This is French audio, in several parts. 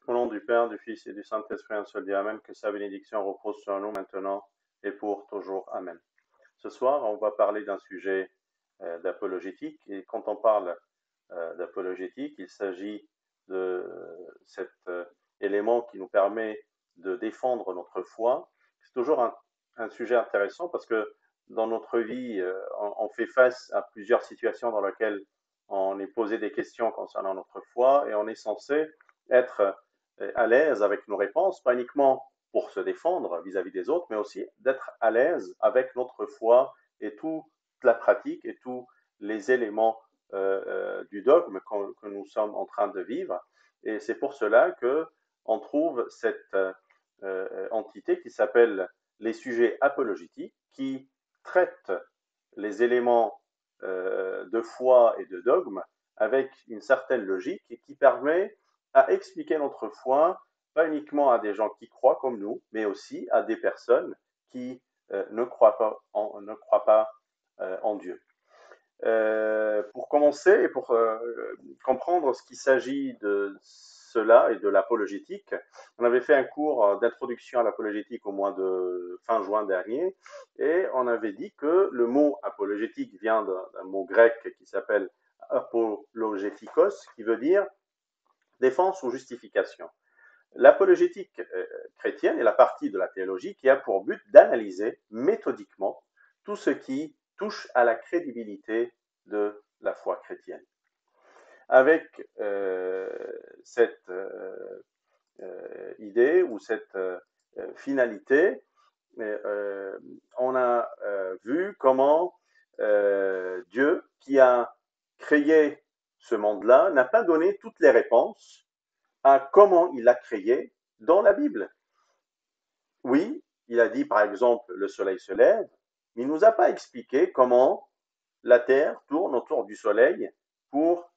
Au nom du Père, du Fils et du Saint-Esprit, un seul Dieu, Amen. Que sa bénédiction repose sur nous maintenant et pour toujours. Amen. Ce soir, on va parler d'un sujet d'apologétique. Et quand on parle d'apologétique, il s'agit de cet élément qui nous permet de défendre notre foi. C'est toujours un sujet intéressant parce que dans notre vie, on fait face à plusieurs situations dans lesquelles on est posé des questions concernant notre foi et on est censé être à l'aise avec nos réponses, pas uniquement pour se défendre vis-à-vis des autres, mais aussi d'être à l'aise avec notre foi et toute la pratique et tous les éléments du dogme que nous sommes en train de vivre. Et c'est pour cela que on trouve cette entité qui s'appelle les sujets apologétiques, qui traitent les éléments de foi et de dogme avec une certaine logique et qui permet à expliquer notre foi, pas uniquement à des gens qui croient comme nous, mais aussi à des personnes qui ne croient pas en Dieu. Pour commencer et pour comprendre ce qu'il s'agit de cela et de l'apologétique, on avait fait un cours d'introduction à l'apologétique au mois de fin juin dernier et on avait dit que le mot apologétique vient d'un mot grec qui s'appelle apologétikos, qui veut dire défense ou justification. L'apologétique chrétienne est la partie de la théologie qui a pour but d'analyser méthodiquement tout ce qui touche à la crédibilité de la foi chrétienne. Avec cette idée ou cette finalité, on a vu comment Dieu, qui a créé ce monde-là, n'a pas donné toutes les réponses à comment il l'a créé dans la Bible. Oui, il a dit par exemple le soleil se lève, mais il ne nous a pas expliqué comment la Terre tourne autour du soleil pour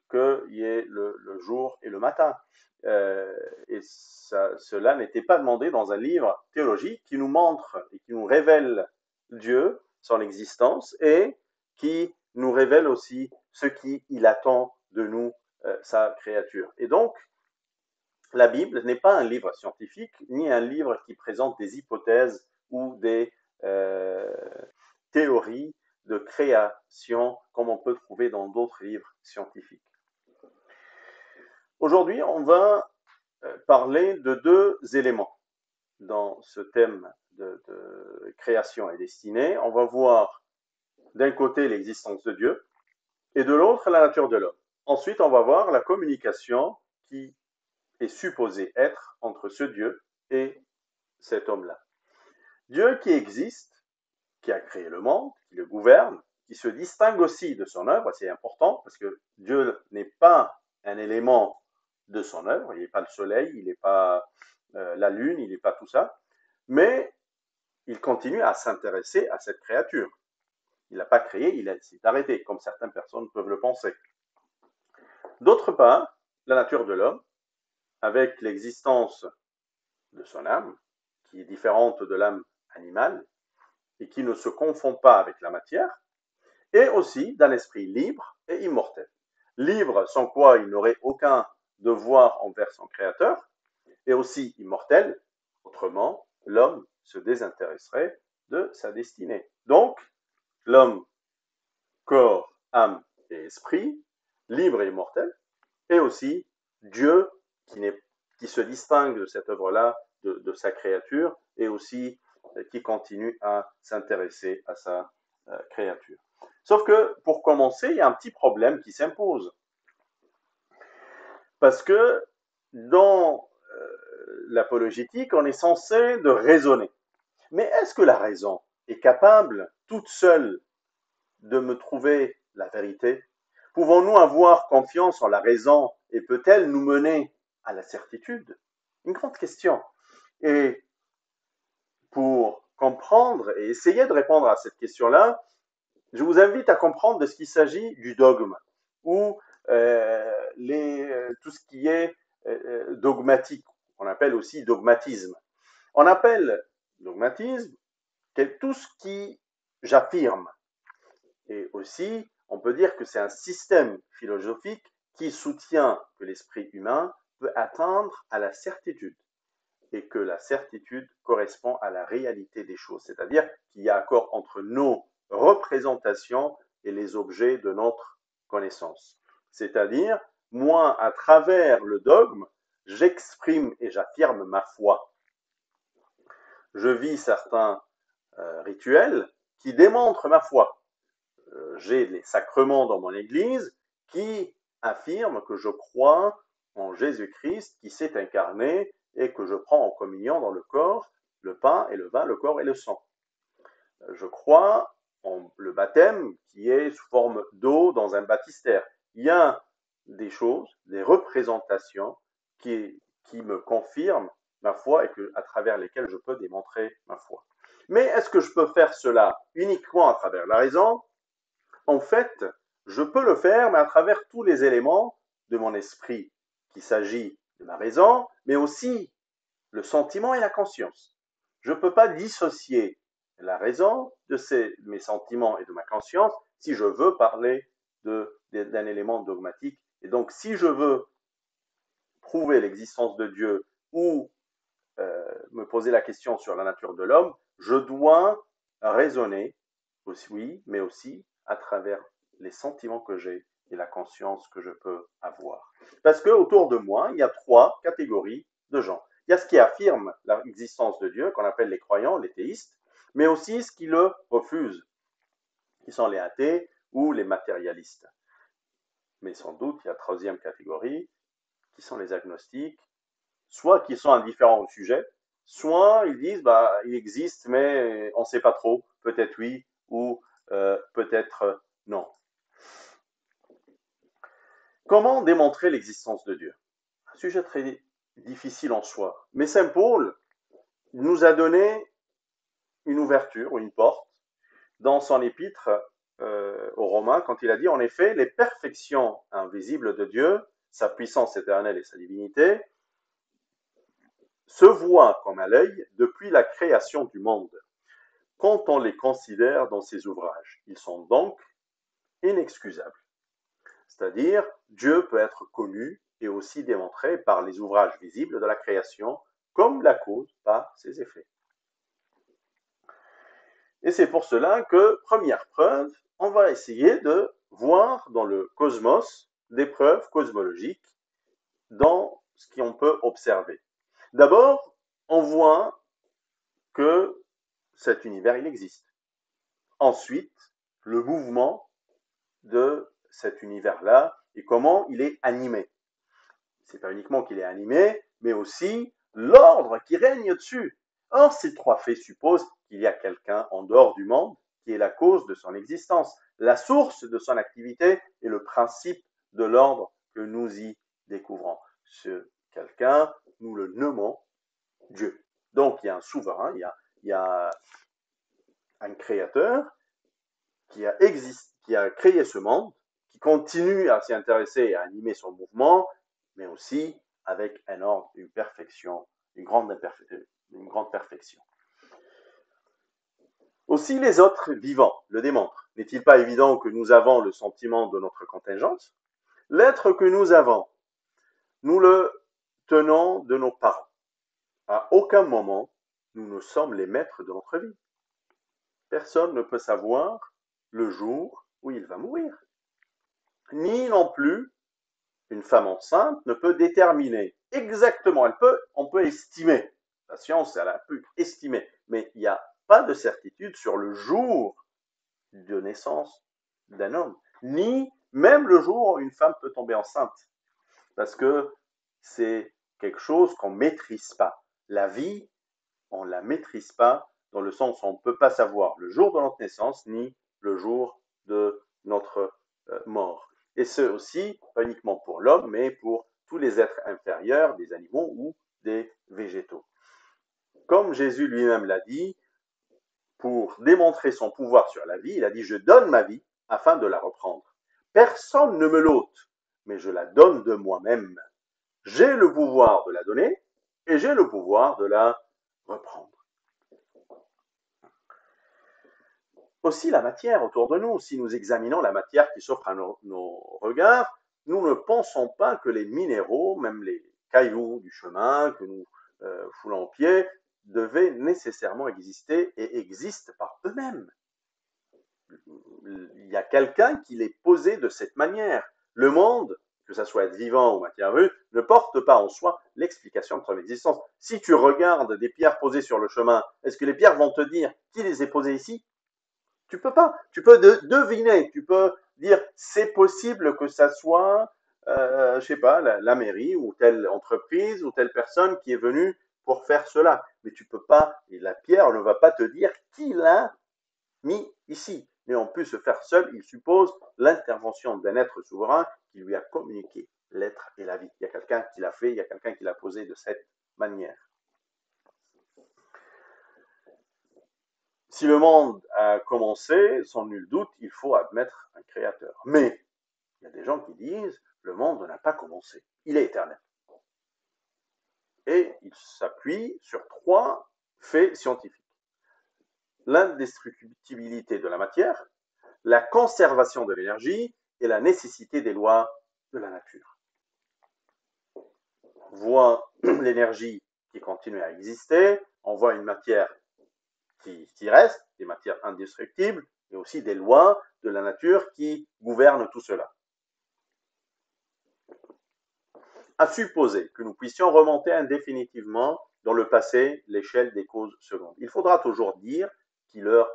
qu'il y ait le jour et le matin. Et cela n'était pas demandé dans un livre théologique qui nous montre et qui nous révèle Dieu, son existence, et qui nous révèle aussi ce qu'il attend de nous, sa créature. Et donc, la Bible n'est pas un livre scientifique, ni un livre qui présente des hypothèses ou des euh, théories de création comme on peut trouver dans d'autres livres scientifiques. Aujourd'hui, on va parler de deux éléments dans ce thème de création et destinée. On va voir d'un côté l'existence de Dieu et de l'autre la nature de l'homme. Ensuite, on va voir la communication qui est supposée être entre ce Dieu et cet homme-là. Dieu qui existe, qui a créé le monde, qui le gouverne, qui se distingue aussi de son œuvre, c'est important parce que Dieu n'est pas un élément de son œuvre, il n'est pas le soleil, il n'est pas la lune, il n'est pas tout ça, mais il continue à s'intéresser à cette créature. Il n'a pas créé, il s'est arrêté, comme certaines personnes peuvent le penser. D'autre part, la nature de l'homme, avec l'existence de son âme, qui est différente de l'âme animale, et qui ne se confond pas avec la matière, et aussi d'un esprit libre et immortel. Libre sans quoi il n'aurait aucun devoir envers son créateur, et aussi immortel, autrement l'homme se désintéresserait de sa destinée. Donc, l'homme, corps, âme et esprit, libre et immortel, et aussi Dieu qui se distingue de cette œuvre-là, de sa créature, et aussi qui continue à s'intéresser à sa créature. Sauf que, pour commencer, il y a un petit problème qui s'impose. Parce que dans l'apologétique, on est censé de raisonner. Mais est-ce que la raison est capable, toute seule, de me trouver la vérité? Pouvons-nous avoir confiance en la raison et peut-elle nous mener à la certitude? Une grande question. Et pour comprendre et essayer de répondre à cette question-là, je vous invite à comprendre de ce qu'il s'agit du dogme, ou tout ce qui est dogmatique, qu'on appelle aussi dogmatisme. On appelle dogmatisme tout ce qui j'affirme. Et aussi, on peut dire que c'est un système philosophique qui soutient que l'esprit humain peut atteindre à la certitude et que la certitude correspond à la réalité des choses, c'est-à-dire qu'il y a accord entre nos représentations et les objets de notre connaissance. C'est-à-dire, moi, à travers le dogme, j'exprime et j'affirme ma foi. Je vis certains rituels qui démontrent ma foi. J'ai les sacrements dans mon église qui affirment que je crois en Jésus-Christ qui s'est incarné et que je prends en communion dans le corps, le pain et le vin, le corps et le sang. Je crois en le baptême qui est sous forme d'eau dans un baptistère. Il y a des choses, des représentations qui me confirment ma foi et à travers lesquelles je peux démontrer ma foi. Mais est-ce que je peux faire cela uniquement à travers la raison? En fait, je peux le faire, mais à travers tous les éléments de mon esprit, qu'il s'agit de ma raison, mais aussi le sentiment et la conscience. Je ne peux pas dissocier la raison de mes sentiments et de ma conscience si je veux parler d'un élément dogmatique. Et donc, si je veux prouver l'existence de Dieu ou me poser la question sur la nature de l'homme, je dois raisonner aussi, oui, mais aussi à travers les sentiments que j'ai et la conscience que je peux avoir. Parce que autour de moi, il y a trois catégories de gens. Il y a ce qui affirme l'existence de Dieu, qu'on appelle les croyants, les théistes, mais aussi ce qui le refuse, qui sont les athées ou les matérialistes. Mais sans doute, il y a la troisième catégorie, qui sont les agnostiques, soit qui sont indifférents au sujet, soit ils disent il existe, mais on ne sait pas trop, peut-être oui ou peut-être non. Comment démontrer l'existence de Dieu? Un sujet très difficile en soi, mais Saint Paul nous a donné une ouverture ou une porte dans son épître aux Romains quand il a dit en effet les perfections invisibles de Dieu, sa puissance éternelle et sa divinité, se voient comme à l'œil depuis la création du monde, quand on les considère dans ses ouvrages. Ils sont donc inexcusables. C'est-à-dire, Dieu peut être connu et aussi démontré par les ouvrages visibles de la création, comme la cause par ses effets. Et c'est pour cela que, première preuve, on va essayer de voir dans le cosmos des preuves cosmologiques dans ce qu'on peut observer. D'abord, on voit que cet univers, il existe. Ensuite, le mouvement de cet univers-là et comment il est animé. C'est pas uniquement qu'il est animé, mais aussi l'ordre qui règne dessus. Or, ces trois faits supposent qu'il y a quelqu'un en dehors du monde qui est la cause de son existence, la source de son activité et le principe de l'ordre que nous y découvrons. Ce quelqu'un, nous le nommons Dieu. Donc, il y a un souverain, il y a un créateur qui a créé ce monde, qui continue à s'y intéresser et à animer son mouvement, mais aussi avec un ordre, une perfection, une grande perfection. Aussi les autres vivants le démontrent. N'est-il pas évident que nous avons le sentiment de notre contingence? L'être que nous avons, nous le tenons de nos parents. À aucun moment, nous ne sommes les maîtres de notre vie. Personne ne peut savoir le jour où il va mourir. Ni non plus une femme enceinte ne peut déterminer exactement, on peut estimer, la science elle a pu estimer, mais il n'y a pas de certitude sur le jour de naissance d'un homme, ni même le jour où une femme peut tomber enceinte, parce que c'est quelque chose qu'on ne maîtrise pas. La vie, on ne la maîtrise pas dans le sens où on ne peut pas savoir le jour de notre naissance, ni le jour de notre mort. Et ce aussi, pas uniquement pour l'homme, mais pour tous les êtres inférieurs, des animaux ou des végétaux. Comme Jésus lui-même l'a dit, pour démontrer son pouvoir sur la vie, il a dit « Je donne ma vie afin de la reprendre. Personne ne me l'ôte, mais je la donne de moi-même. J'ai le pouvoir de la donner et j'ai le pouvoir de la reprendre. » Aussi la matière autour de nous, si nous examinons la matière qui s'offre à nos regards, nous ne pensons pas que les minéraux, même les cailloux du chemin que nous foulons au pied devaient nécessairement exister et existent par eux-mêmes. Il y a quelqu'un qui les posait de cette manière. Le monde, que ça soit être vivant ou matière brute, ne porte pas en soi l'explication de son existence. Si tu regardes des pierres posées sur le chemin, est-ce que les pierres vont te dire qui les a posées ici? Tu peux pas. Tu peux deviner. Tu peux dire c'est possible que ça soit, je sais pas, la mairie ou telle entreprise ou telle personne qui est venue pour faire cela. Mais tu peux pas. Et la pierre ne va pas te dire qui l'a mis ici. Mais on peut se faire seul, il suppose l'intervention d'un être souverain qui lui a communiqué l'être et la vie. Il y a quelqu'un qui l'a fait, il y a quelqu'un qui l'a posé de cette manière. Si le monde a commencé, sans nul doute, il faut admettre un créateur. Mais il y a des gens qui disent le monde n'a pas commencé, il est éternel. Et il s'appuie sur 3 faits scientifiques. L'indestructibilité de la matière, la conservation de l'énergie et la nécessité des lois de la nature. On voit l'énergie qui continue à exister, on voit une matière qui reste, des matières indestructibles, et aussi des lois de la nature qui gouvernent tout cela. À supposer que nous puissions remonter indéfinitivement dans le passé l'échelle des causes secondes, il faudra toujours dire qui leur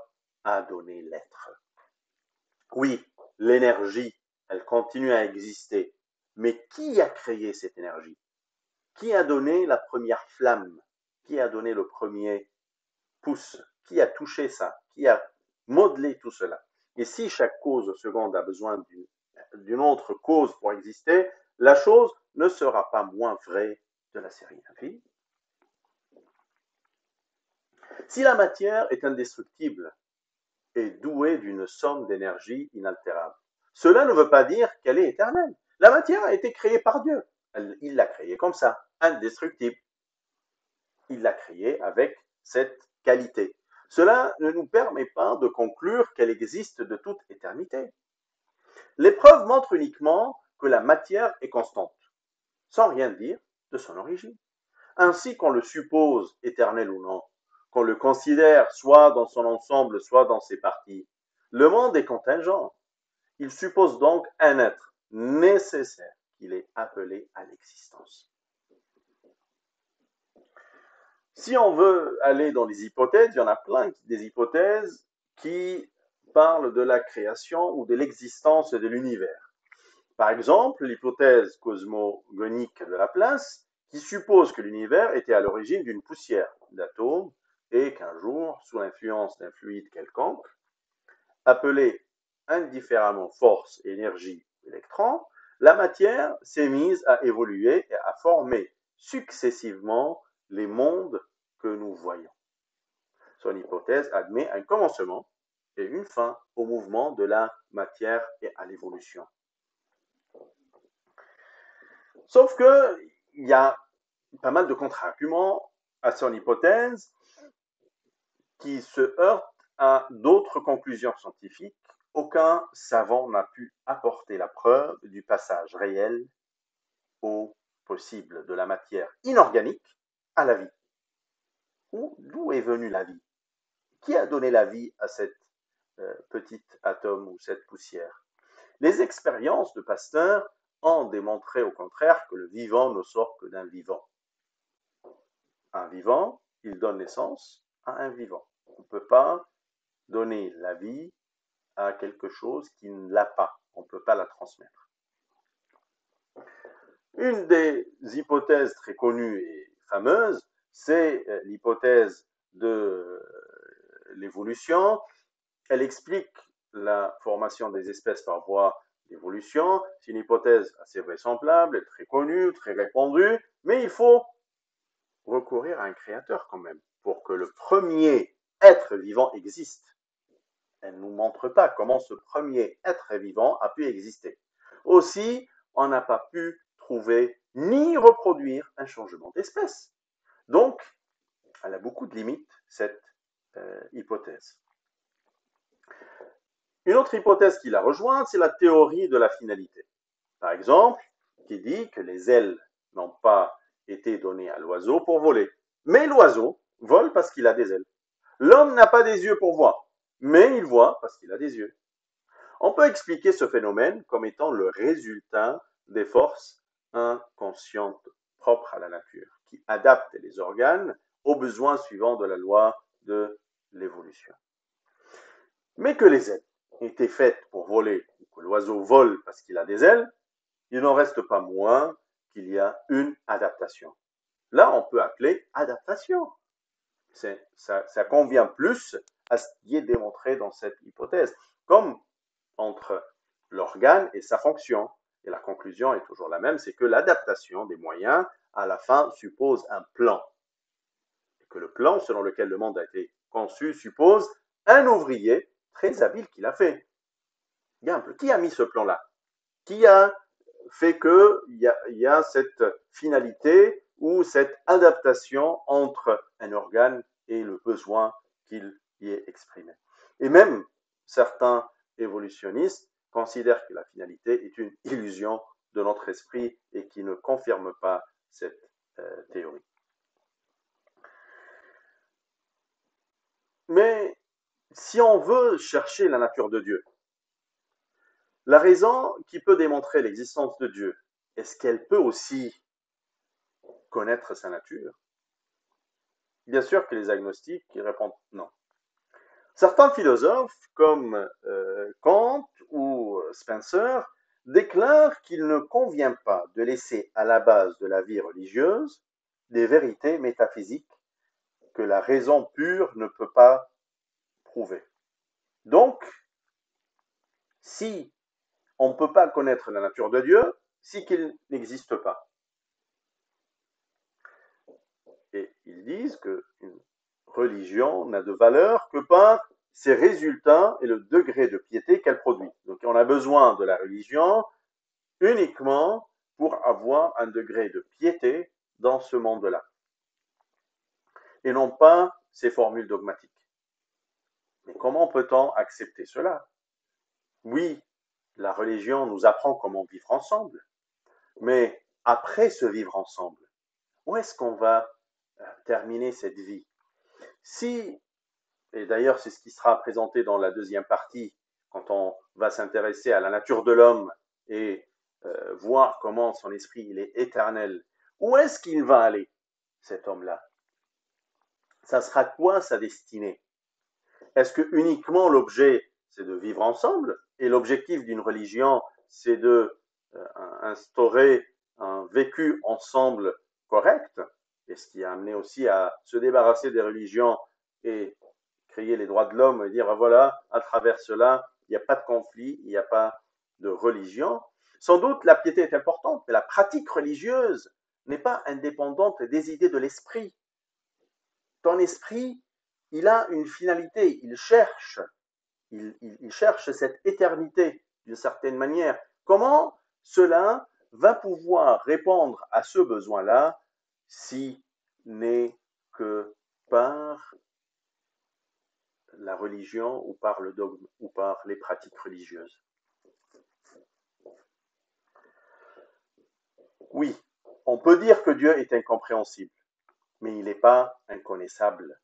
a donné l'être. Oui, l'énergie, elle continue à exister, mais qui a créé cette énergie? Qui a donné la première flamme? Qui a donné le premier pouce? Qui a touché ça? Qui a modelé tout cela? Et si chaque cause seconde a besoin d'une autre cause pour exister, la chose ne sera pas moins vraie de la série infinie. Si la matière est indestructible et douée d'une somme d'énergie inaltérable, cela ne veut pas dire qu'elle est éternelle. La matière a été créée par Dieu. Il l'a créée comme ça, indestructible. Il l'a créée avec cette qualité. Cela ne nous permet pas de conclure qu'elle existe de toute éternité. Les preuves montrent uniquement que la matière est constante, sans rien dire de son origine. Ainsi qu'on le suppose éternel ou non, qu'on le considère soit dans son ensemble, soit dans ses parties, le monde est contingent. Il suppose donc un être nécessaire qu'il est appelé à l'existence. Si on veut aller dans les hypothèses, il y en a plein des hypothèses qui parlent de la création ou de l'existence de l'univers. Par exemple, l'hypothèse cosmogonique de Laplace, qui suppose que l'univers était à l'origine d'une poussière d'atomes et qu'un jour, sous l'influence d'un fluide quelconque, appelé indifféremment force, énergie, électron, la matière s'est mise à évoluer et à former successivement les mondes que nous voyons. Son hypothèse admet un commencement et une fin au mouvement de la matière et à l'évolution. Sauf qu'il y a pas mal de contre-arguments à son hypothèse qui se heurtent à d'autres conclusions scientifiques. Aucun savant n'a pu apporter la preuve du passage réel au possible de la matière inorganique à la vie. D'où est venue la vie? Qui a donné la vie à cette petit atome ou cette poussière? Les expériences de Pasteur ont démontré au contraire que le vivant ne sort que d'un vivant. Un vivant, il donne naissance à un vivant. On ne peut pas donner la vie à quelque chose qui ne l'a pas. On ne peut pas la transmettre. Une des hypothèses très connues et fameuses, c'est l'hypothèse de l'évolution. Elle explique la formation des espèces par voie d'évolution. C'est une hypothèse assez vraisemblable, très connue, très répandue, mais il faut recourir à un créateur quand même pour que le premier être vivant existe. Elle ne nous montre pas comment ce premier être vivant a pu exister. Aussi, on n'a pas pu trouver ni reproduire un changement d'espèce. Donc, elle a beaucoup de limites, cette hypothèse. Une autre hypothèse qui la rejoint, c'est la théorie de la finalité. Par exemple, qui dit que les ailes n'ont pas été donné à l'oiseau pour voler. Mais l'oiseau vole parce qu'il a des ailes. L'homme n'a pas des yeux pour voir, mais il voit parce qu'il a des yeux. On peut expliquer ce phénomène comme étant le résultat des forces inconscientes propres à la nature, qui adaptent les organes aux besoins suivants de la loi de l'évolution. Mais que les ailes étaient faites pour voler, ou que l'oiseau vole parce qu'il a des ailes, il n'en reste pas moins qu'il y a une adaptation. Là, on peut appeler adaptation. Ça convient plus à ce qui est démontré dans cette hypothèse, comme entre l'organe et sa fonction. Et la conclusion est toujours la même, c'est que l'adaptation des moyens, à la fin, suppose un plan. Et que le plan selon lequel le monde a été conçu suppose un ouvrier très habile qui l'a fait. Bien, qui a mis ce plan-là? Qui a fait qu'il y a cette finalité ou cette adaptation entre un organe et le besoin qu'il y est exprimé. Et même certains évolutionnistes considèrent que la finalité est une illusion de notre esprit et qui ne confirme pas cette théorie. Mais si on veut chercher la nature de Dieu, la raison qui peut démontrer l'existence de Dieu, est-ce qu'elle peut aussi connaître sa nature? Bien sûr que les agnostiques qui répondent non. Certains philosophes, comme Kant ou Spencer, déclarent qu'il ne convient pas de laisser à la base de la vie religieuse des vérités métaphysiques que la raison pure ne peut pas prouver. Donc, si on ne peut pas connaître la nature de Dieu, c'est qu'il n'existe pas. Et ils disent qu'une religion n'a de valeur que par ses résultats et le degré de piété qu'elle produit. Donc on a besoin de la religion uniquement pour avoir un degré de piété dans ce monde-là. Et non pas ces formules dogmatiques. Mais comment peut-on accepter cela? Oui, la religion nous apprend comment vivre ensemble. Mais après ce vivre ensemble, où est-ce qu'on va terminer cette vie? Si, et d'ailleurs c'est ce qui sera présenté dans la deuxième partie, quand on va s'intéresser à la nature de l'homme et voir comment son esprit il est éternel, où est-ce qu'il va aller, cet homme-là? Ça sera quoi sa destinée? Est-ce que uniquement l'objet, c'est de vivre ensemble, et l'objectif d'une religion, c'est de instaurer un vécu ensemble correct, et ce qui a amené aussi à se débarrasser des religions et créer les droits de l'homme et dire voilà, à travers cela, il n'y a pas de conflit, il n'y a pas de religion. Sans doute, la piété est importante, mais la pratique religieuse n'est pas indépendante des idées de l'esprit. Ton esprit, il a une finalité, il cherche cette éternité d'une certaine manière. Comment cela va pouvoir répondre à ce besoin-là si n'est que par la religion ou par le dogme ou par les pratiques religieuses? Oui, on peut dire que Dieu est incompréhensible, mais il n'est pas inconnaissable.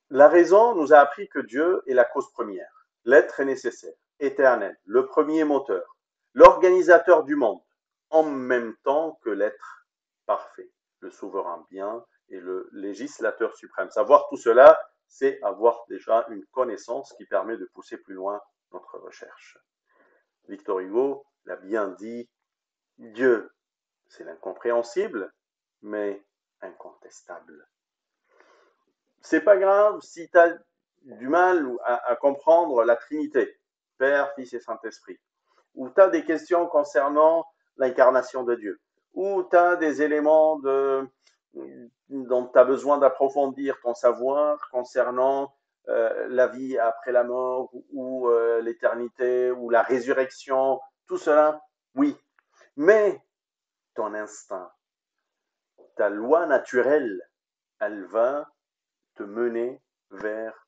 La raison nous a appris que Dieu est la cause première, l'être est nécessaire, éternel, le premier moteur, l'organisateur du monde, en même temps que l'être parfait, le souverain bien et le législateur suprême. Savoir tout cela, c'est avoir déjà une connaissance qui permet de pousser plus loin notre recherche. Victor Hugo l'a bien dit, Dieu, c'est l'incompréhensible, mais incontestable. C'est pas grave si tu as du mal à comprendre la Trinité, Père, Fils et Saint-Esprit, ou tu as des questions concernant l'incarnation de Dieu, ou tu as des éléments dont tu as besoin d'approfondir ton savoir concernant la vie après la mort, ou l'éternité, ou la résurrection, tout cela, oui. Mais ton instinct, ta loi naturelle, elle va te mener vers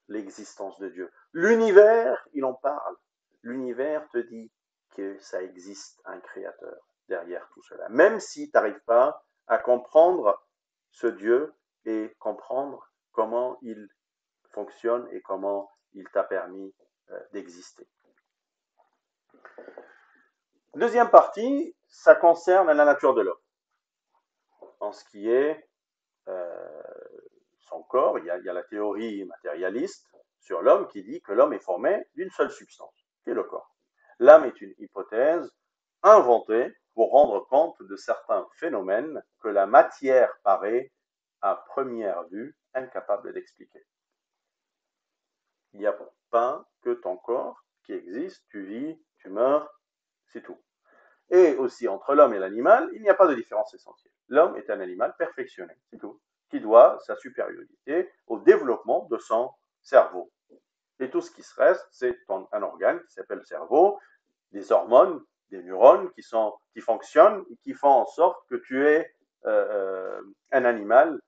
l'existence de Dieu. L'univers, il en parle. L'univers te dit que ça existe un créateur derrière tout cela. Même si tu n'arrives pas à comprendre ce Dieu et comprendre comment il fonctionne et comment il t'a permis d'exister. Deuxième partie, ça concerne la nature de l'homme. En ce qui est son corps, il y a la théorie matérialiste sur l'homme qui dit que l'homme est formé d'une seule substance, qui est le corps. L'âme est une hypothèse inventée pour rendre compte de certains phénomènes que la matière paraît, à première vue, incapable d'expliquer. Il n'y a pas que ton corps qui existe, tu vis, tu meurs, c'est tout. Et aussi, entre l'homme et l'animal, il n'y a pas de différence essentielle. L'homme est un animal perfectionné, c'est tout, qui doit sa supériorité au développement de son cerveau. Et tout ce qui se reste, c'est un organe qui s'appelle le cerveau, des hormones, des neurones qui fonctionnent et qui font en sorte que tu es un animal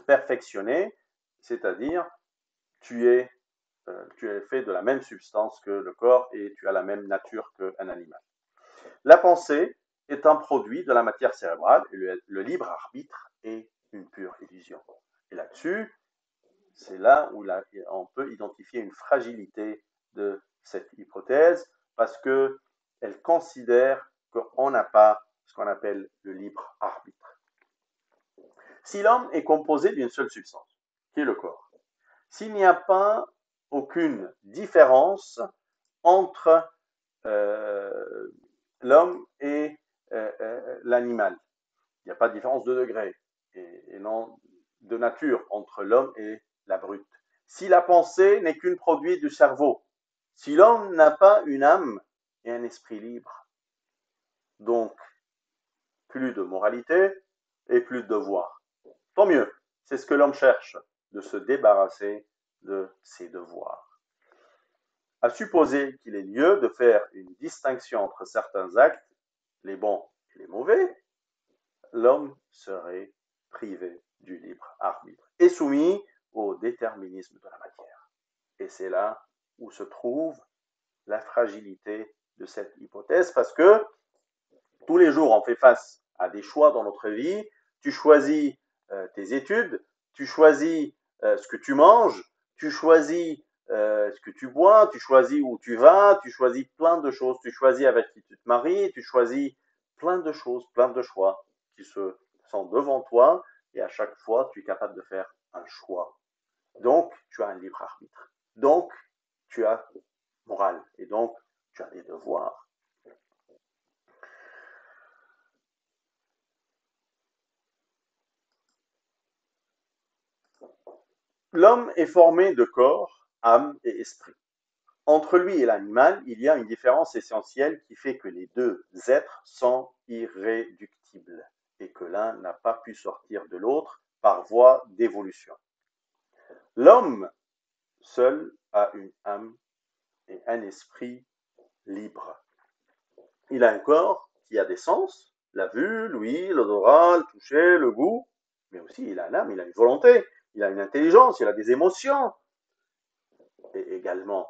perfectionné, c'est-à-dire tu es fait de la même substance que le corps et tu as la même nature qu'un animal. La pensée est un produit de la matière cérébrale et le libre arbitre est une pure illusion. Et là-dessus, c'est là où on peut identifier une fragilité de cette hypothèse parce qu'elle considère qu'on n'a pas ce qu'on appelle le libre arbitre. Si l'homme est composé d'une seule substance, qui est le corps, s'il n'y a pas aucune différence entre l'homme et l'animal, il n'y a pas de différence de degré et non de nature entre l'homme et la brute. Si la pensée n'est qu'une produit du cerveau, si l'homme n'a pas une âme et un esprit libre, donc plus de moralité et plus de devoir. Tant mieux, c'est ce que l'homme cherche, de se débarrasser de ses devoirs. À supposer qu'il est lieu de faire une distinction entre certains actes, les bons et les mauvais, l'homme serait privé du libre arbitre et soumis au déterminisme de la matière. Et c'est là où se trouve la fragilité de cette hypothèse, parce que tous les jours, on fait face à des choix dans notre vie. Tu choisis tes études, tu choisis ce que tu manges, tu choisis ce que tu bois, tu choisis où tu vas, tu choisis plein de choses, tu choisis avec qui tu te maries, tu choisis plein de choses, plein de choix qui sont devant toi et à chaque fois, tu es capable de faire un choix. Donc, tu as un libre arbitre. Donc, tu as morale et donc, tu as des devoirs. L'homme est formé de corps, âme et esprit. Entre lui et l'animal, il y a une différence essentielle qui fait que les deux êtres sont irréductibles et que l'un n'a pas pu sortir de l'autre par voie d'évolution. L'homme seul a une âme et un esprit libre. Il a un corps qui a des sens, la vue, l'ouïe, l'odorat, le toucher, le goût, mais aussi il a une âme, il a une volonté, il a une intelligence, il a des émotions. Et également,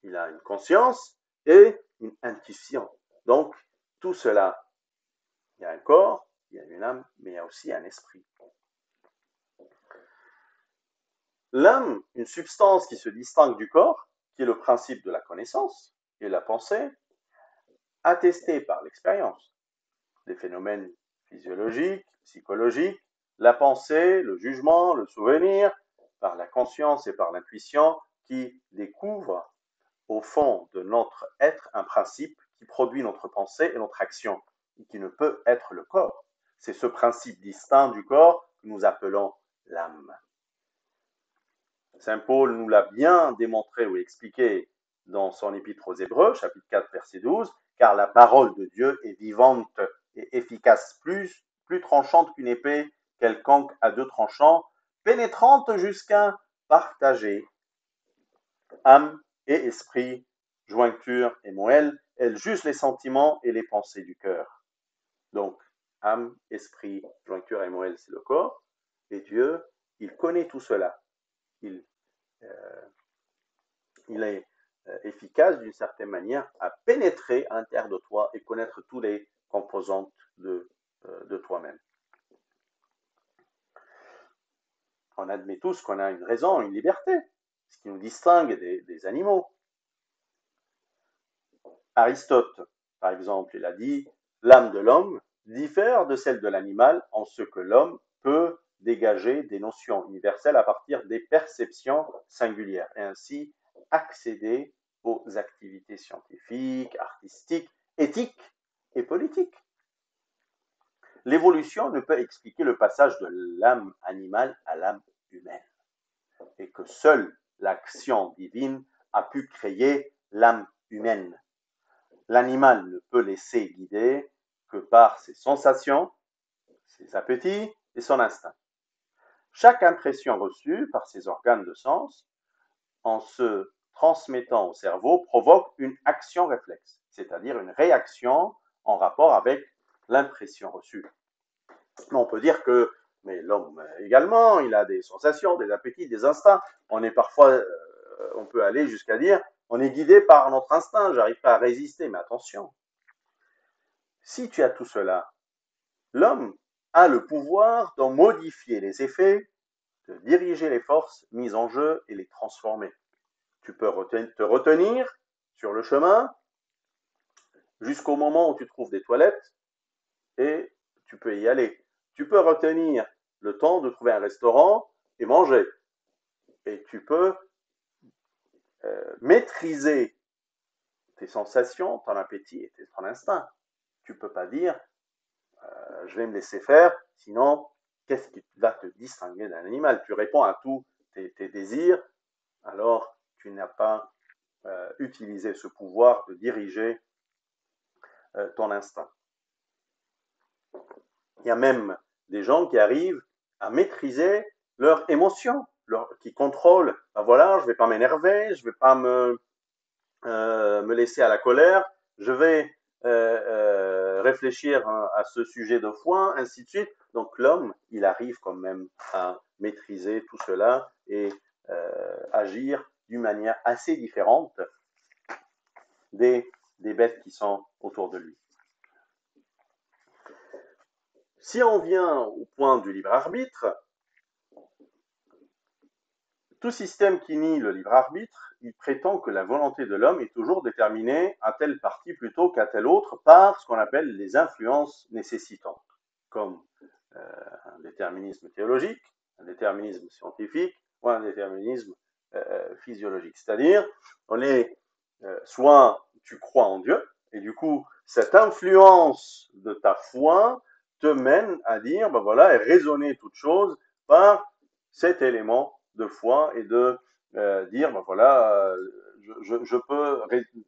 il a une conscience et une intuition. Donc, tout cela, il y a un corps, il y a une âme, mais il y a aussi un esprit. L'âme, une substance qui se distingue du corps, qui est le principe de la connaissance et la pensée, attestée par l'expérience des phénomènes physiologiques, psychologiques, la pensée, le jugement, le souvenir, par la conscience et par l'intuition, qui découvrent au fond de notre être un principe qui produit notre pensée et notre action, et qui ne peut être le corps. C'est ce principe distinct du corps que nous appelons l'âme. Saint Paul nous l'a bien démontré ou expliqué dans son épître aux Hébreux, chapitre 4, verset 12, car la parole de Dieu est vivante et efficace, plus tranchante qu'une épée quelconque à deux tranchants, pénétrante jusqu'à partager âme et esprit, jointure et moelle, elle juge les sentiments et les pensées du cœur. Donc, âme, esprit, jointure et moelle, c'est le corps. Et Dieu, il connaît tout cela. Il est efficace d'une certaine manière à pénétrer à l'intérieur de toi et connaître tous les composantes de toi-même. On admet tous qu'on a une raison, une liberté, ce qui nous distingue des animaux. Aristote, par exemple, il a dit « L'âme de l'homme diffère de celle de l'animal en ce que l'homme peut dégager des notions universelles à partir des perceptions singulières et ainsi accéder aux activités scientifiques, artistiques, éthiques et politiques. L'évolution ne peut expliquer le passage de l'âme animale à l'âme humaine et que seule l'action divine a pu créer l'âme humaine. L'animal ne peut laisser guider que par ses sensations, ses appétits et son instinct. Chaque impression reçue par ses organes de sens, en se transmettant au cerveau, provoque une action réflexe, c'est-à-dire une réaction en rapport avec l'impression reçue. On peut dire que mais l'homme également, il a des sensations, des appétits, des instincts. On est parfois, on peut aller jusqu'à dire, on est guidé par notre instinct, j'arrive pas à résister, mais attention. Si tu as tout cela, l'homme a le pouvoir d'en modifier les effets, de diriger les forces mises en jeu et les transformer. Tu peux te retenir sur le chemin jusqu'au moment où tu trouves des toilettes et tu peux y aller. Tu peux retenir le temps de trouver un restaurant et manger. Et tu peux maîtriser tes sensations, ton appétit et ton instinct. Tu ne peux pas dire je vais me laisser faire, sinon qu'est-ce qui va te distinguer d'un animal? Tu réponds à tous tes désirs, alors tu n'as pas utilisé ce pouvoir de diriger ton instinct. Il y a même des gens qui arrivent à maîtriser leurs émotions, qui contrôlent, ben voilà, je ne vais pas m'énerver, je ne vais pas me laisser à la colère, je vais réfléchir à ce sujet de foi, ainsi de suite. Donc l'homme, il arrive quand même à maîtriser tout cela et agir d'une manière assez différente des bêtes qui sont autour de lui. Si on vient au point du libre arbitre, tout système qui nie le libre arbitre, il prétend que la volonté de l'homme est toujours déterminée à telle partie plutôt qu'à telle autre par ce qu'on appelle les influences nécessitantes, comme un déterminisme théologique, un déterminisme scientifique ou un déterminisme physiologique. C'est-à-dire, on est soit tu crois en Dieu, et du coup, cette influence de ta foi te mène à dire, ben voilà, et raisonner toute chose par cet élément de foi et de dire, ben voilà, je peux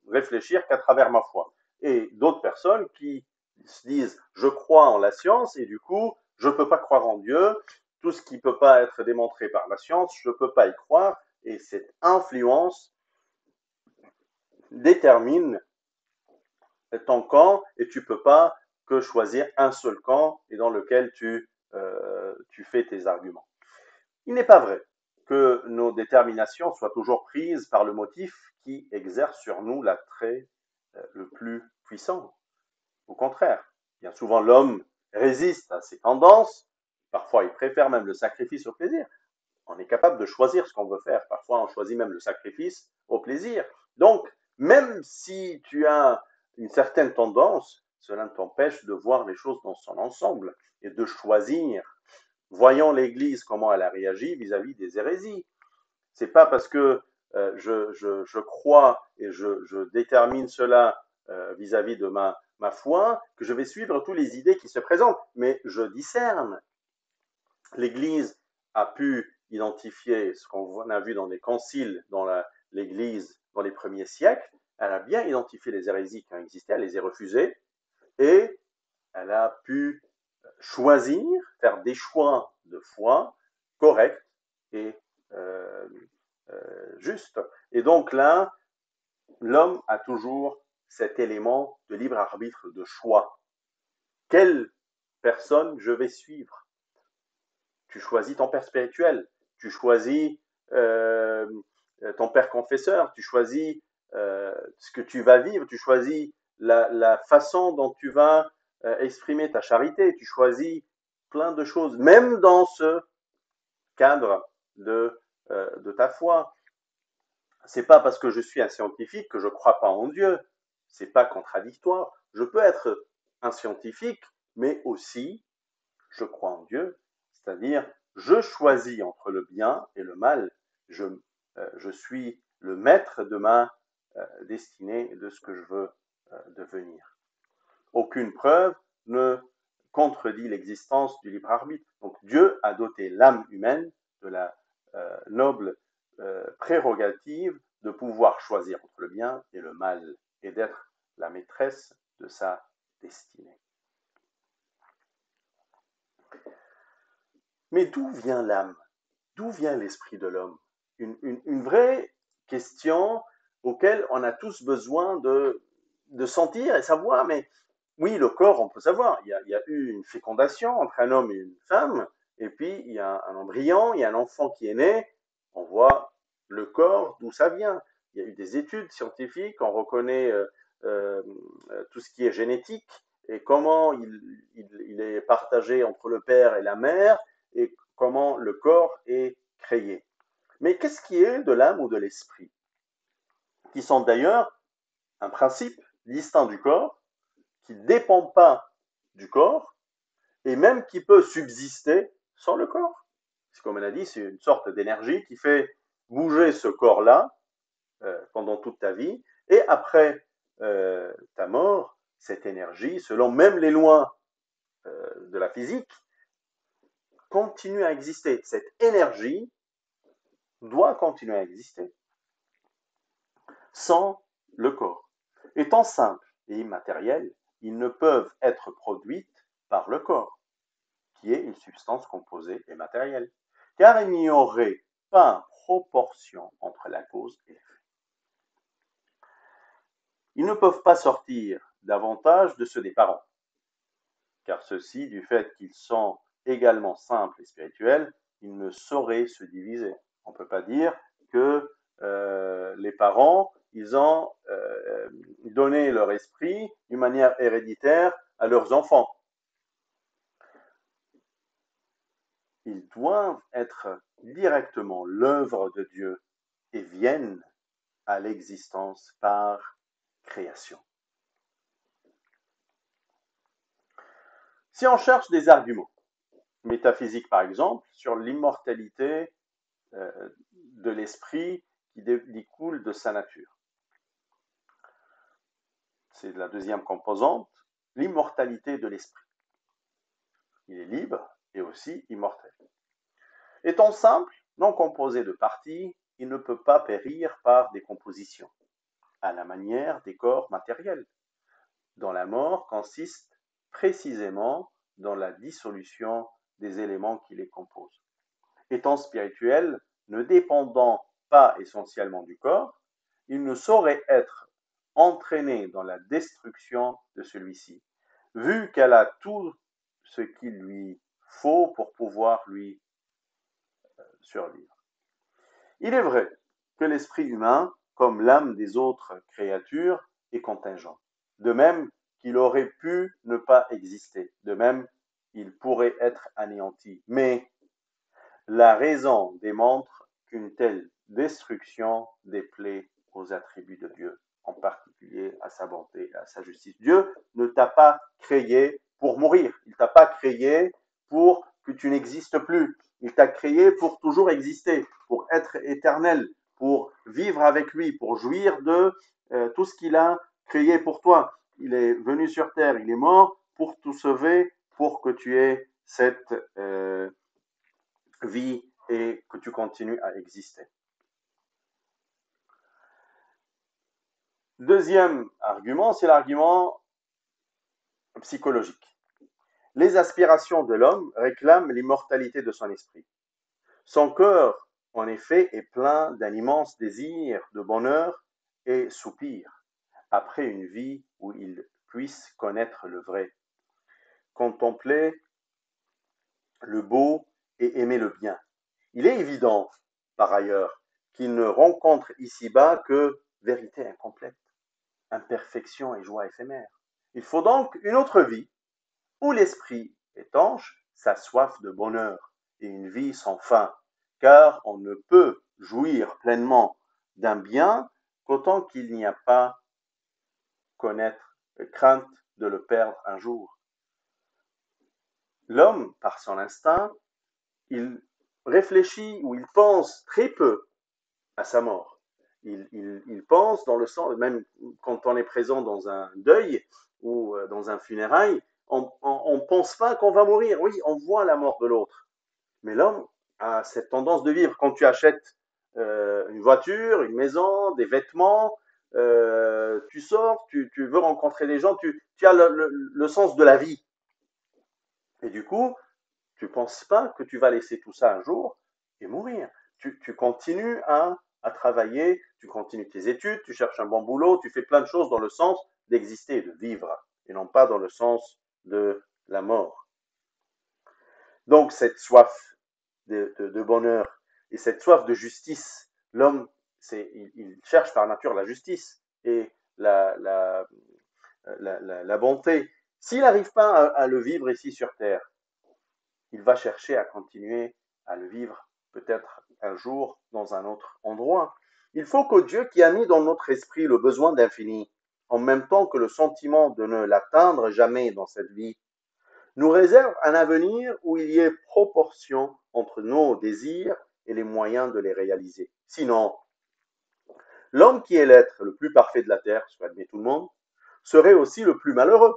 réfléchir qu'à travers ma foi. Et d'autres personnes qui se disent, je crois en la science et du coup, je ne peux pas croire en Dieu, tout ce qui ne peut pas être démontré par la science, je ne peux pas y croire, et cette influence détermine ton camp et tu ne peux pas que choisir un seul camp et dans lequel tu fais tes arguments. Il n'est pas vrai que nos déterminations soient toujours prises par le motif qui exerce sur nous l'attrait le plus puissant. Au contraire, bien souvent l'homme résiste à ses tendances, parfois il préfère même le sacrifice au plaisir. On est capable de choisir ce qu'on veut faire, parfois on choisit même le sacrifice au plaisir. Donc, même si tu as une certaine tendance, cela ne t'empêche de voir les choses dans son ensemble et de choisir. Voyons l'Église, comment elle a réagi vis-à-vis des hérésies. C'est pas parce que je crois et je détermine cela vis-à-vis de ma foi que je vais suivre toutes les idées qui se présentent, mais je discerne. L'Église a pu identifier ce qu'on a vu dans les conciles dans l'Église dans les premiers siècles, elle a bien identifié les hérésies qui ont existé, elle les a refusées, et elle a pu choisir, faire des choix de foi corrects et justes. Et donc là, l'homme a toujours cet élément de libre arbitre, de choix. Quelle personne je vais suivre? Tu choisis ton père spirituel, tu choisis ton père confesseur, tu choisis ce que tu vas vivre, tu choisis la façon dont tu vas exprimer ta charité, tu choisis plein de choses, même dans ce cadre de ta foi. C'est pas parce que je suis un scientifique que je crois pas en Dieu. C'est pas contradictoire. Je peux être un scientifique, mais aussi je crois en Dieu, c'est-à-dire je choisis entre le bien et le mal. Je suis le maître de ma destinée et de ce que je veux devenir. Aucune preuve ne contredit l'existence du libre arbitre. Donc Dieu a doté l'âme humaine de la noble prérogative de pouvoir choisir entre le bien et le mal et d'être la maîtresse de sa destinée. Mais d'où vient l'âme? D'où vient l'esprit de l'homme? Une vraie question auquel on a tous besoin de sentir et savoir, mais oui, le corps, on peut savoir. Il y a eu une fécondation entre un homme et une femme, et puis il y a un embryon, il y a un enfant qui est né, on voit le corps, d'où ça vient. Il y a eu des études scientifiques, on reconnaît tout ce qui est génétique et comment il est partagé entre le père et la mère et comment le corps est créé. Mais qu'est-ce qui est de l'âme ou de l'esprit? Qui sont d'ailleurs un principe distinct du corps, qui ne dépend pas du corps et même qui peut subsister sans le corps. Comme on a dit, c'est une sorte d'énergie qui fait bouger ce corps-là pendant toute ta vie et après ta mort, cette énergie, selon même les lois de la physique, continue à exister. Cette énergie doit continuer à exister sans le corps. Étant simples et immatériels, ils ne peuvent être produites par le corps, qui est une substance composée et matérielle, car il n'y aurait pas proportion entre la cause et l'effet. Ils ne peuvent pas sortir davantage de ceux des parents, car ceux-ci, du fait qu'ils sont également simples et spirituels, ils ne sauraient se diviser. On ne peut pas dire que les parents, ils ont donné leur esprit d'une manière héréditaire à leurs enfants. Ils doivent être directement l'œuvre de Dieu et viennent à l'existence par création. Si on cherche des arguments métaphysiques, par exemple, sur l'immortalité de l'esprit qui découle de sa nature, c'est la deuxième composante, l'immortalité de l'esprit. Il est libre et aussi immortel. Étant simple, non composé de parties, il ne peut pas périr par décomposition, à la manière des corps matériels, dont la mort consiste précisément dans la dissolution des éléments qui les composent. Étant spirituel, ne dépendant pas essentiellement du corps, il ne saurait être entraîné dans la destruction de celui-ci, vu qu'elle a tout ce qu'il lui faut pour pouvoir lui survivre. Il est vrai que l'esprit humain, comme l'âme des autres créatures, est contingent. De même qu'il aurait pu ne pas exister. De même, il pourrait être anéanti. Mais la raison démontre qu'une telle destruction déplaît aux attributs de Dieu, en particulier à sa bonté et à sa justice. Dieu ne t'a pas créé pour mourir. Il ne t'a pas créé pour que tu n'existes plus. Il t'a créé pour toujours exister, pour être éternel, pour vivre avec lui, pour jouir de tout ce qu'il a créé pour toi. Il est venu sur terre, il est mort pour te sauver, pour que tu aies cette vie et que tu continues à exister. Deuxième argument, c'est l'argument psychologique. Les aspirations de l'homme réclament l'immortalité de son esprit. Son cœur, en effet, est plein d'un immense désir de bonheur et soupir après une vie où il puisse connaître le vrai, contempler le beau et aimer le bien. Il est évident, par ailleurs, qu'il ne rencontre ici-bas que vérité incomplète, imperfection et joie éphémère. Il faut donc une autre vie où l'esprit étanche sa soif de bonheur et une vie sans fin, car on ne peut jouir pleinement d'un bien qu'autant qu'il n'y a pas crainte de le perdre un jour. L'homme, par son instinct, il réfléchit ou il pense très peu à sa mort. Il pense dans le sens, même quand on est présent dans un deuil ou dans un funérail, on ne pense pas qu'on va mourir. Oui, on voit la mort de l'autre. Mais l'homme a cette tendance de vivre. Quand tu achètes une voiture, une maison, des vêtements, tu sors, tu veux rencontrer des gens, tu as le sens de la vie. Et du coup, tu ne penses pas que tu vas laisser tout ça un jour et mourir. Tu continues à travailler, tu continues tes études, tu cherches un bon boulot, tu fais plein de choses dans le sens d'exister et de vivre, et non pas dans le sens de la mort. Donc cette soif de bonheur et cette soif de justice, l'homme, il cherche par nature la justice et la bonté. S'il n'arrive pas à le vivre ici sur Terre, il va chercher à continuer à le vivre peut-être un jour dans un autre endroit. Il faut que Dieu, qui a mis dans notre esprit le besoin d'infini, en même temps que le sentiment de ne l'atteindre jamais dans cette vie, nous réserve un avenir où il y ait proportion entre nos désirs et les moyens de les réaliser. Sinon, l'homme qui est l'être le plus parfait de la terre, soit admis tout le monde, serait aussi le plus malheureux.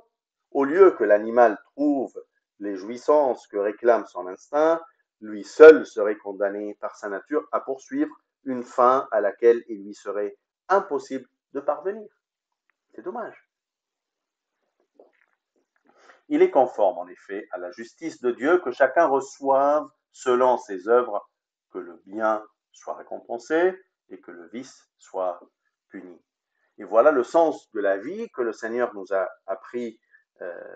Au lieu que l'animal trouve les jouissances que réclame son instinct, lui seul serait condamné par sa nature à poursuivre une fin à laquelle il lui serait impossible de parvenir. C'est dommage. Il est conforme, en effet, à la justice de Dieu que chacun reçoive selon ses œuvres, que le bien soit récompensé et que le vice soit puni. Et voilà le sens de la vie que le Seigneur nous a appris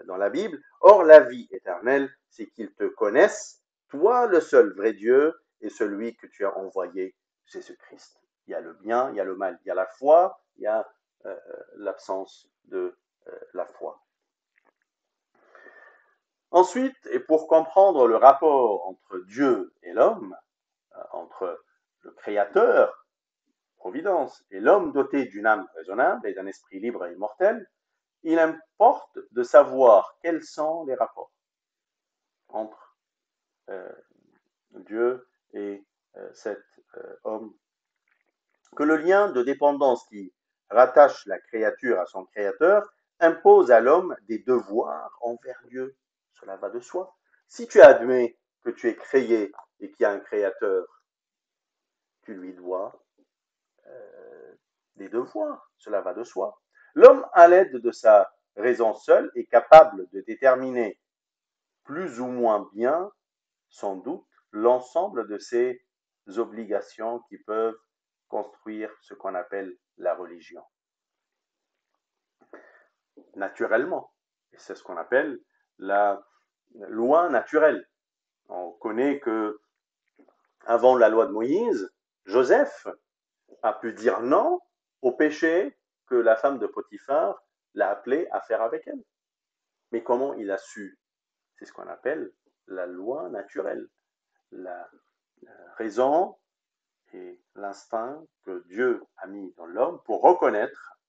dans la Bible. Or, la vie éternelle, c'est qu'ils te connaissent, toi le seul vrai Dieu et celui que tu as envoyé, Jésus-Christ. Il y a le bien, il y a le mal, il y a la foi, il y a l'absence de la foi. Ensuite, et pour comprendre le rapport entre Dieu et l'homme, entre le Créateur, Providence, et l'homme doté d'une âme raisonnable et d'un esprit libre et immortel, il importe de savoir quels sont les rapports entre Dieu et cet homme. Que le lien de dépendance qui rattache la créature à son Créateur impose à l'homme des devoirs envers Dieu. Cela va de soi. Si tu admets que tu es créé et qu'il y a un Créateur, tu lui dois des devoirs. Cela va de soi. L'homme, à l'aide de sa raison seule, est capable de déterminer plus ou moins bien, sans doute, l'ensemble de ses obligations qui peuvent construire ce qu'on appelle la religion. Naturellement, et c'est ce qu'on appelle la loi naturelle. On connaît que avant la loi de Moïse, Joseph a pu dire non au péché que la femme de Potiphar l'a appelé à faire avec elle. Mais comment il a su? C'est ce qu'on appelle la loi naturelle, la raison et l'instinct que Dieu a mis dans l'homme pour reconnaître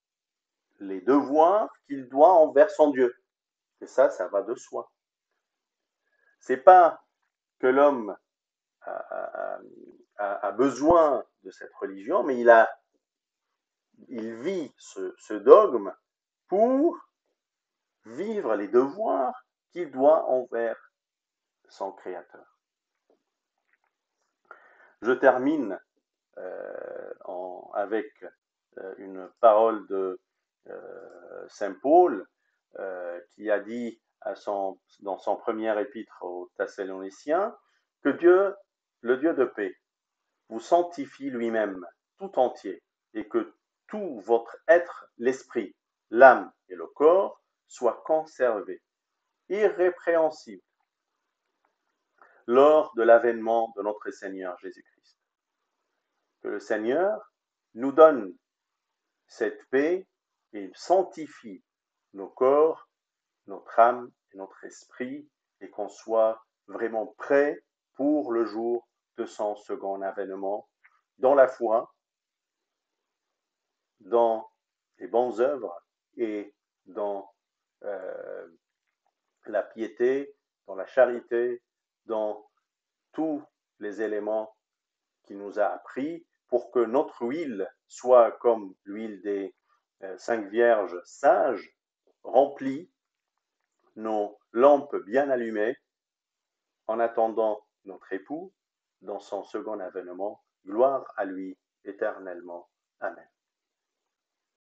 les devoirs qu'il doit envers son Dieu. Et ça va de soi. C'est pas que l'homme a besoin de cette religion, mais il vit ce dogme pour vivre les devoirs qu'il doit envers son Créateur. Je termine avec une parole de Saint Paul qui a dit dans son premier épître aux Thessaloniciens que Dieu, le Dieu de paix, vous sanctifie lui-même tout entier et que tout votre être, l'esprit, l'âme et le corps soient conservés, irrépréhensibles, lors de l'avènement de notre Seigneur Jésus-Christ. Que le Seigneur nous donne cette paix et sanctifie nos corps, notre âme et notre esprit, et qu'on soit vraiment prêt pour le jour de son second avènement, dans la foi, dans les bonnes œuvres et dans la piété, dans la charité, dans tous les éléments qu'il nous a appris pour que notre huile soit comme l'huile des 5 vierges sages, remplie, nos lampes bien allumées, en attendant notre époux dans son second avènement. Gloire à lui éternellement. Amen.